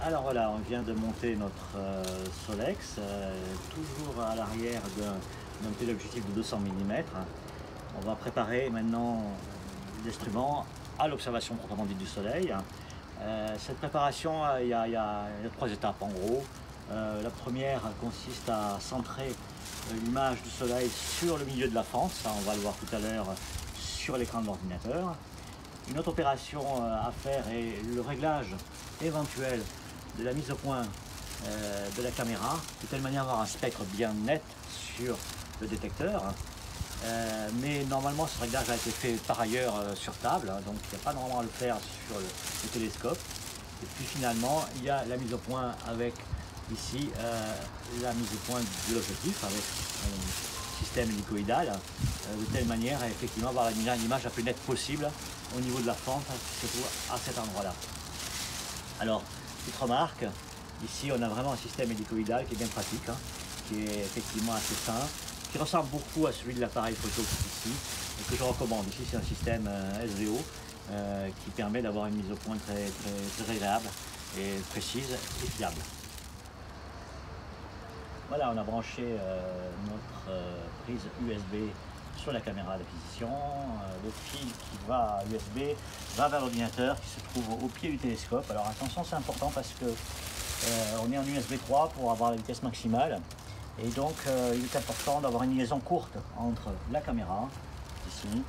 Alors voilà, on vient de monter notre Solex, toujours à l'arrière d'un téléobjectif de 200 mm. On va préparer maintenant l'instrument à l'observation proprement dite du Soleil. Cette préparation, il y a trois étapes en gros. La première consiste à centrer l'image du Soleil sur le milieu de la fente, ça on va le voir tout à l'heure sur l'écran de l'ordinateur. Une autre opération à faire est le réglage éventuel de la mise au point de la caméra, de telle manière à avoir un spectre bien net sur le détecteur. Mais normalement ce réglage a été fait par ailleurs sur table, donc il n'y a pas normalement à le faire sur le télescope. Et puis finalement il y a la mise au point avec ici la mise au point de l'objectif avec un système hélicoïdal, de telle manière à effectivement avoir l'image la plus nette possible au niveau de la fente qui se trouve à cet endroit-là. Alors, petite remarque, ici on a vraiment un système hélicoïdal qui est bien pratique, qui est effectivement assez fin, qui ressemble beaucoup à celui de l'appareil photo qui est ici, et que je recommande. Ici c'est un système SVO qui permet d'avoir une mise au point très agréable et précise et fiable. Voilà, on a branché notre prise USB sur la caméra d'acquisition. Le fil qui va à USB va vers l'ordinateur qui se trouve au pied du télescope. Alors attention, c'est important parce que on est en USB 3 pour avoir la vitesse maximale. Et donc il est important d'avoir une liaison courte entre la caméra, ici,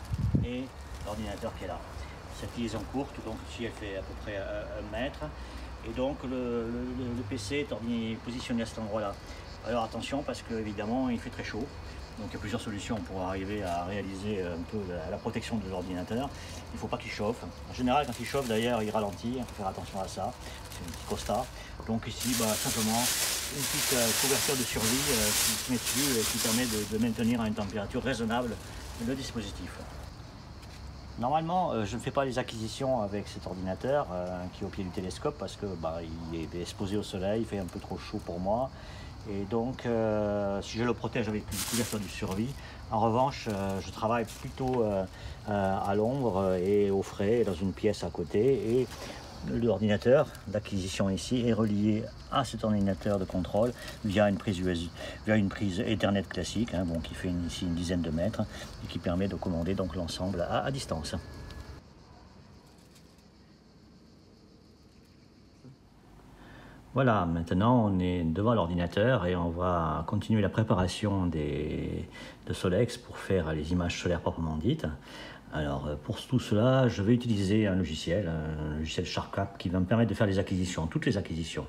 et l'ordinateur qui est là. Cette liaison courte, donc ici elle fait à peu près 1 mètre. Et donc le PC est positionné à cet endroit-là. Alors attention parce qu'évidemment il fait très chaud, donc il y a plusieurs solutions pour arriver à réaliser un peu la protection de l'ordinateur. Il ne faut pas qu'il chauffe. En général quand il chauffe d'ailleurs il ralentit, il faut faire attention à ça, c'est un petit constat. Donc ici simplement une petite couverture de survie qui se met dessus et qui permet de maintenir à une température raisonnable le dispositif. Normalement, je ne fais pas les acquisitions avec cet ordinateur qui est au pied du télescope parce que il est exposé au soleil, il fait un peu trop chaud pour moi. Et donc, si je le protège avec une couverture de survie, en revanche, je travaille plutôt à l'ombre et au frais, dans une pièce à côté. Et l'ordinateur d'acquisition ici est relié à cet ordinateur de contrôle via une prise USB, via une prise Ethernet classique, qui fait ici une dizaine de mètres et qui permet de commander donc l'ensemble à distance. Voilà, maintenant on est devant l'ordinateur et on va continuer la préparation de Solex pour faire les images solaires proprement dites. Alors pour tout cela, je vais utiliser un logiciel SharpCap qui va me permettre de faire les acquisitions, toutes les acquisitions.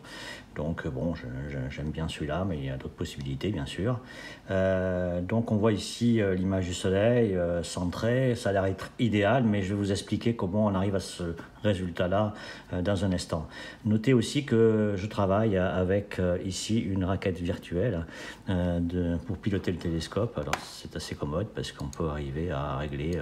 Donc bon, j'aime bien celui-là, mais il y a d'autres possibilités bien sûr. Donc on voit ici l'image du soleil centrée, ça a l'air d'être idéal, mais je vais vous expliquer comment on arrive à ce résultat-là dans un instant. Notez aussi que je travaille avec ici une raquette virtuelle pour piloter le télescope. Alors c'est assez commode parce qu'on peut arriver à régler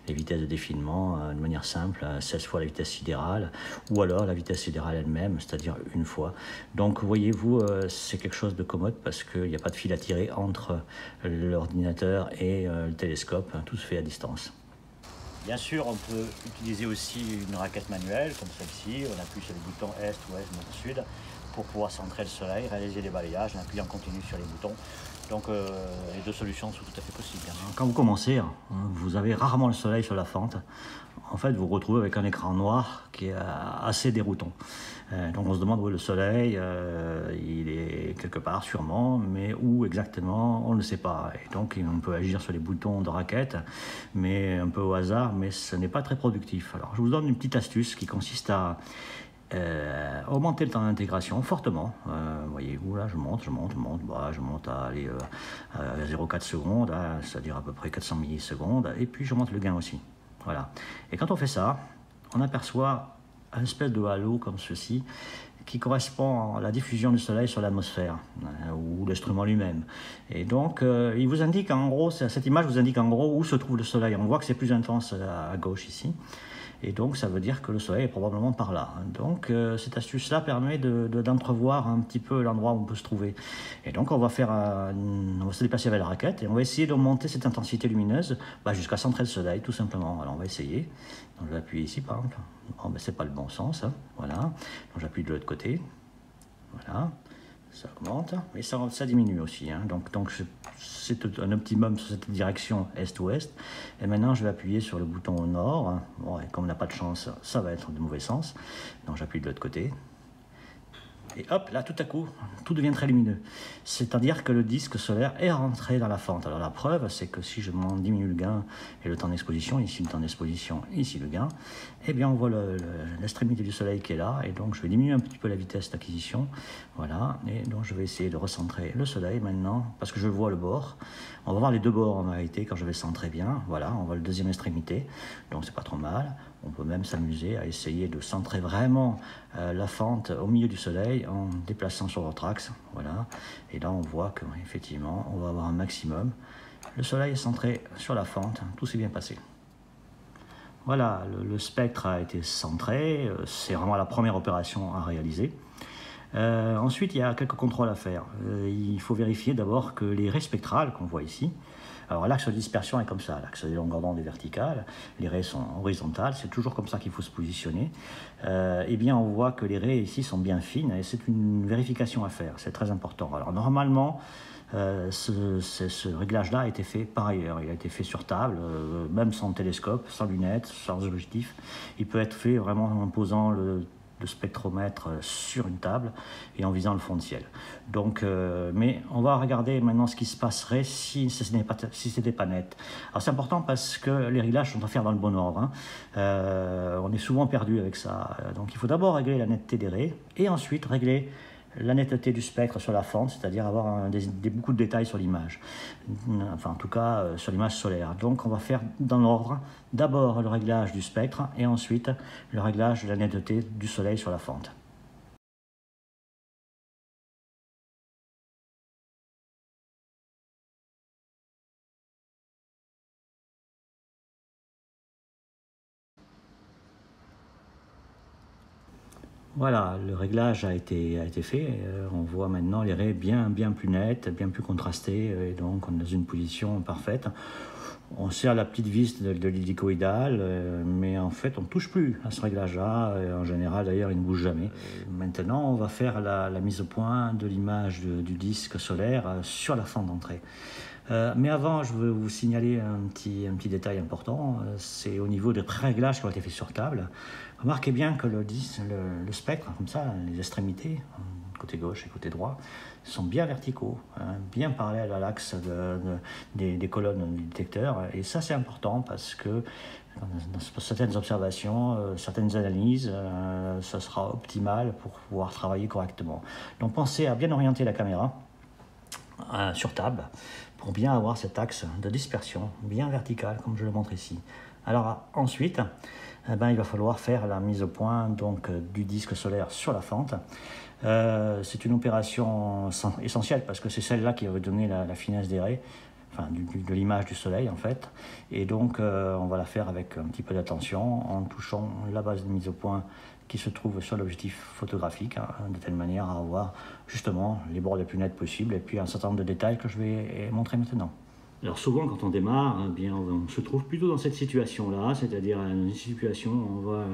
les vitesses de défilement de manière simple, 16 fois la vitesse sidérale, ou alors la vitesse sidérale elle-même, c'est-à-dire une fois. Donc voyez-vous, c'est quelque chose de commode parce qu'il n'y a pas de fil à tirer entre l'ordinateur et le télescope, tout se fait à distance. Bien sûr, on peut utiliser aussi une raquette manuelle comme celle-ci, on appuie sur les boutons Est, Ouest, Nord, Sud pour pouvoir centrer le soleil, réaliser les balayages en appuyant continu sur les boutons. Donc les deux solutions sont tout à fait possibles. Quand vous commencez, vous avez rarement le soleil sur la fente. En fait, vous vous retrouvez avec un écran noir qui est assez déroutant. Donc on se demande où est le soleil, il est quelque part sûrement, mais où exactement, on ne le sait pas. Et donc on peut agir sur les boutons de raquette, mais un peu au hasard, mais ce n'est pas très productif. Alors je vous donne une petite astuce qui consiste à augmenter le temps d'intégration fortement. Voyez-vous là, je monte à 0,4 secondes, c'est-à-dire à peu près 400 millisecondes, et puis je monte le gain aussi. Voilà. Et quand on fait ça, on aperçoit un espèce de halo comme ceci qui correspond à la diffusion du soleil sur l'atmosphère ou l'instrument lui-même. Et donc il vous indique en gros, cette image vous indique en gros où se trouve le soleil. On voit que c'est plus intense à gauche ici. Et donc ça veut dire que le soleil est probablement par là. Donc cette astuce-là permet d'entrevoir un petit peu l'endroit où on peut se trouver. Et donc on va se déplacer avec la raquette et on va essayer d'augmenter cette intensité lumineuse jusqu'à centrer le soleil tout simplement. Alors on va essayer. Donc je vais appuyer ici par exemple. Bon, c'est pas le bon sens, voilà. Donc j'appuie de l'autre côté. Voilà, ça augmente, mais ça diminue aussi. Hein. Donc c'est un optimum sur cette direction est-ouest. Et maintenant, je vais appuyer sur le bouton nord. Bon, et comme on n'a pas de chance, ça va être du mauvais sens. Donc j'appuie de l'autre côté. Et hop, là, tout à coup, tout devient très lumineux. C'est-à-dire que le disque solaire est rentré dans la fente. Alors la preuve, c'est que si je diminue le gain et le temps d'exposition, ici le temps d'exposition, ici le gain, eh bien on voit l'extrémité du soleil qui est là, et donc je vais diminuer un petit peu la vitesse d'acquisition. Voilà, et donc je vais essayer de recentrer le soleil maintenant, parce que je vois le bord. On va voir les deux bords en réalité quand je vais centrer bien. Voilà, on voit la deuxième extrémité, donc c'est pas trop mal. On peut même s'amuser à essayer de centrer vraiment la fente au milieu du soleil en déplaçant sur votre axe. Voilà. Et là, on voit qu'effectivement, on va avoir un maximum. Le soleil est centré sur la fente. Tout s'est bien passé. Voilà, le spectre a été centré. C'est vraiment la première opération à réaliser. Ensuite, il y a quelques contrôles à faire. Il faut vérifier d'abord que les raies spectrales qu'on voit ici, alors l'axe de dispersion est comme ça, l'axe des longueurs d'onde est vertical, les raies sont horizontales, c'est toujours comme ça qu'il faut se positionner. Eh bien on voit que les raies ici sont bien fines et c'est une vérification à faire, c'est très important. Alors normalement, ce réglage-là a été fait par ailleurs, il a été fait sur table, même sans télescope, sans lunettes, sans objectif. Il peut être fait vraiment en posant le spectromètre sur une table et en visant le fond de ciel. Donc, mais on va regarder maintenant ce qui se passerait si ce n'était pas net. Alors c'est important parce que les réglages sont à faire dans le bon ordre. Hein. On est souvent perdu avec ça. Donc il faut d'abord régler la netteté des raies et ensuite régler la netteté du spectre sur la fente, c'est-à-dire avoir beaucoup de détails sur l'image, enfin en tout cas sur l'image solaire. Donc on va faire dans l'ordre, d'abord le réglage du spectre et ensuite le réglage de la netteté du soleil sur la fente. Voilà, le réglage a été fait. On voit maintenant les raies bien plus nettes, bien plus contrastées, et donc on est dans une position parfaite. On serre la petite vis de l'hélicoïdal, mais en fait on ne touche plus à ce réglage-là. En général d'ailleurs il ne bouge jamais. Maintenant on va faire la mise au point de l'image du disque solaire sur la fente d'entrée. Mais avant, je veux vous signaler un petit détail important, c'est au niveau des pré-réglages qui ont été faits sur table. Remarquez bien que le spectre, comme ça, les extrémités, côté gauche et côté droit, sont bien verticaux, hein, bien parallèles à l'axe des colonnes du détecteur. Et ça, c'est important parce que dans certaines observations, certaines analyses, ça sera optimal pour pouvoir travailler correctement. Donc pensez à bien orienter la caméra sur table pour bien avoir cet axe de dispersion bien vertical comme je le montre ici. Alors ensuite, il va falloir faire la mise au point donc, du disque solaire sur la fente. C'est une opération essentielle parce que c'est celle-là qui va donner la finesse des raies, enfin de l'image du soleil en fait. Et donc on va la faire avec un petit peu d'attention en touchant la base de mise au point qui se trouve sur l'objectif photographique, hein, de telle manière à avoir justement les bords les plus nets possibles et puis un certain nombre de détails que je vais montrer maintenant. Alors souvent quand on démarre, eh bien, on se trouve plutôt dans cette situation-là, c'est-à-dire une situation où on voit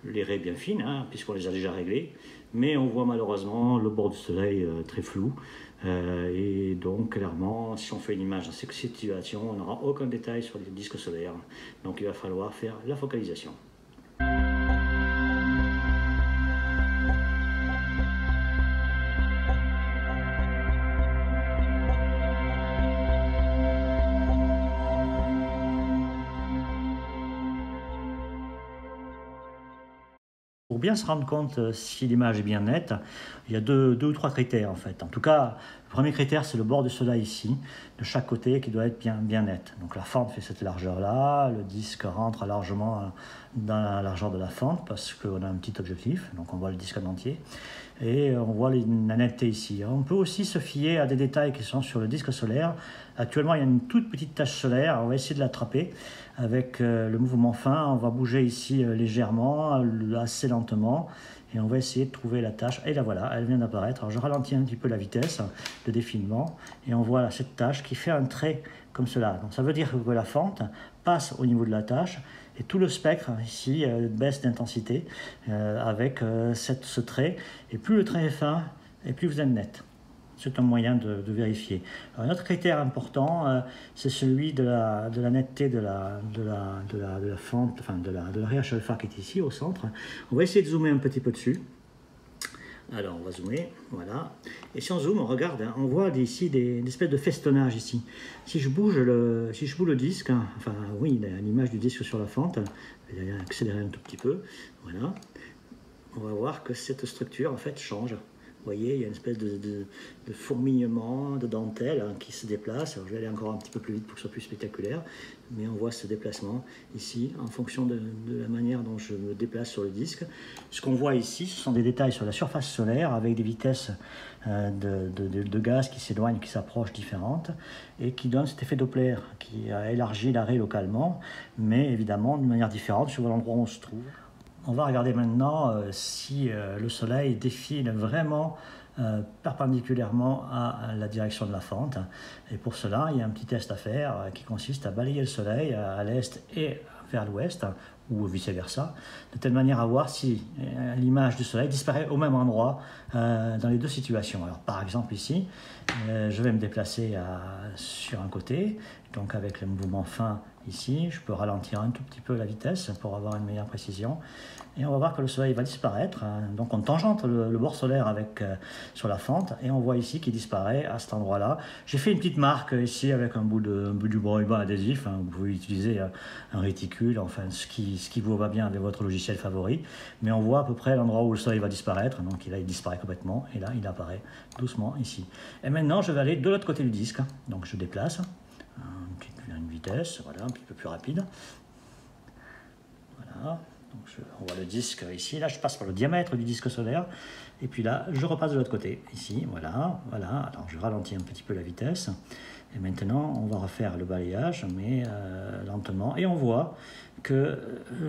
les raies bien fines, hein, puisqu'on les a déjà réglées, mais on voit malheureusement le bord du soleil très flou. Et donc clairement, si on fait une image dans cette situation, on n'aura aucun détail sur les disques solaires. Donc il va falloir faire la focalisation. Pour bien se rendre compte si l'image est bien nette, il y a deux ou trois critères en fait. En tout cas, le premier critère c'est le bord du soleil ici, de chaque côté qui doit être bien net. Donc la fente fait cette largeur-là, le disque rentre largement dans la largeur de la fente parce qu'on a un petit objectif, donc on voit le disque en entier. Et on voit la netteté ici. On peut aussi se fier à des détails qui sont sur le disque solaire. Actuellement, il y a une toute petite tache solaire. On va essayer de l'attraper avec le mouvement fin. On va bouger ici légèrement, assez lentement. Et on va essayer de trouver la tache. Et là, voilà, elle vient d'apparaître. Alors, je ralentis un petit peu la vitesse de défilement. Et on voit là, cette tache qui fait un trait comme cela. Donc, ça veut dire que la fente passe au niveau de la tache. Et tout le spectre ici baisse d'intensité avec ce trait. Et plus le trait est fin, et plus vous êtes net. C'est un moyen de vérifier. Alors, un autre critère important, c'est celui de la netteté de la fente, enfin de l'ARH alpha qui est ici au centre. On va essayer de zoomer un petit peu dessus. Alors on va zoomer, voilà. Et si on zoome, on regarde, hein, on voit ici des espèces de festonnage ici. Si je bouge le disque, hein, enfin oui, l'image du disque sur la fente, je vais accélérer un tout petit peu, voilà. On va voir que cette structure en fait change. Vous voyez, il y a une espèce de fourmillement, de dentelle hein, qui se déplace. Alors, je vais aller encore un petit peu plus vite pour que ce soit plus spectaculaire. Mais on voit ce déplacement ici, en fonction de la manière dont je me déplace sur le disque. Ce qu'on voit ici, ce sont des détails sur la surface solaire avec des vitesses de gaz qui s'éloignent, qui s'approchent différentes et qui donnent cet effet Doppler qui a élargi l'arrêt localement, mais évidemment de manière différente suivant l'endroit où on se trouve. On va regarder maintenant si le soleil défile vraiment perpendiculairement à la direction de la fente. Et pour cela, il y a un petit test à faire qui consiste à balayer le soleil à l'est et vers l'ouest, ou vice-versa, de telle manière à voir si l'image du soleil disparaît au même endroit dans les deux situations. Alors par exemple ici, je vais me déplacer sur un côté, donc avec le mouvement fin ici, je peux ralentir un tout petit peu la vitesse pour avoir une meilleure précision. Et on va voir que le soleil va disparaître. Donc on tangente le bord solaire sur la fente et on voit ici qu'il disparaît à cet endroit-là. J'ai fait une petite marque ici avec un bout du ruban adhésif. Hein. Vous pouvez utiliser un réticule, enfin ce qui vous va bien avec votre logiciel favori. Mais on voit à peu près l'endroit où le soleil va disparaître. Donc là il disparaît complètement et là il apparaît doucement ici. Et maintenant je vais aller de l'autre côté du disque. Donc je déplace une vitesse, voilà, un petit peu plus rapide. Voilà. Donc on voit le disque ici, là je passe par le diamètre du disque solaire, et puis là je repasse de l'autre côté, ici, voilà, alors je ralentis un petit peu la vitesse, et maintenant on va refaire le balayage, mais lentement, et on voit que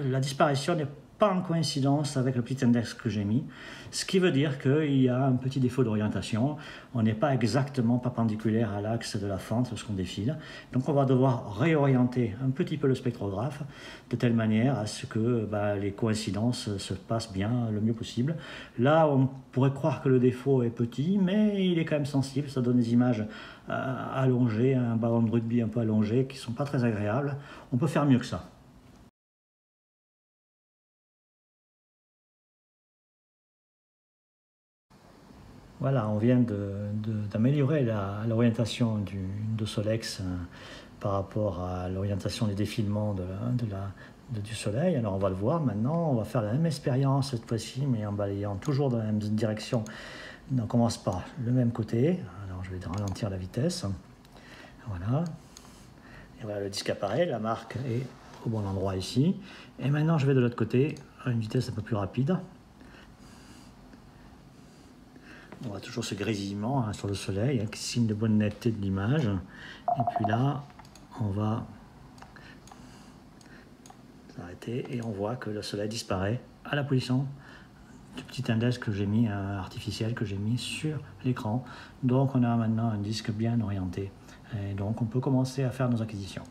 la disparition n'est pas en coïncidence avec le petit index que j'ai mis, ce qui veut dire qu'il y a un petit défaut d'orientation, on n'est pas exactement perpendiculaire à l'axe de la fente lorsqu'on défile, donc on va devoir réorienter un petit peu le spectrographe de telle manière à ce que les coïncidences se passent bien le mieux possible. Là on pourrait croire que le défaut est petit, mais il est quand même sensible, ça donne des images allongées, un ballon de rugby un peu allongé qui ne sont pas très agréables, on peut faire mieux que ça. Voilà, on vient d'améliorer l'orientation de Solex par rapport à l'orientation des défilements du soleil. Alors on va le voir maintenant, on va faire la même expérience cette fois-ci, mais en balayant toujours dans la même direction. On commence par le même côté, alors je vais ralentir la vitesse. Voilà, et voilà, le disque apparaît, la marque est au bon endroit ici. Et maintenant je vais de l'autre côté à une vitesse un peu plus rapide. On voit toujours ce grésillement sur le soleil, qui signe de bonne netteté de l'image. Et puis là, on va s'arrêter et on voit que le soleil disparaît à la position du petit index que j'ai mis, artificiel que j'ai mis sur l'écran. Donc on a maintenant un disque bien orienté. Et donc on peut commencer à faire nos acquisitions.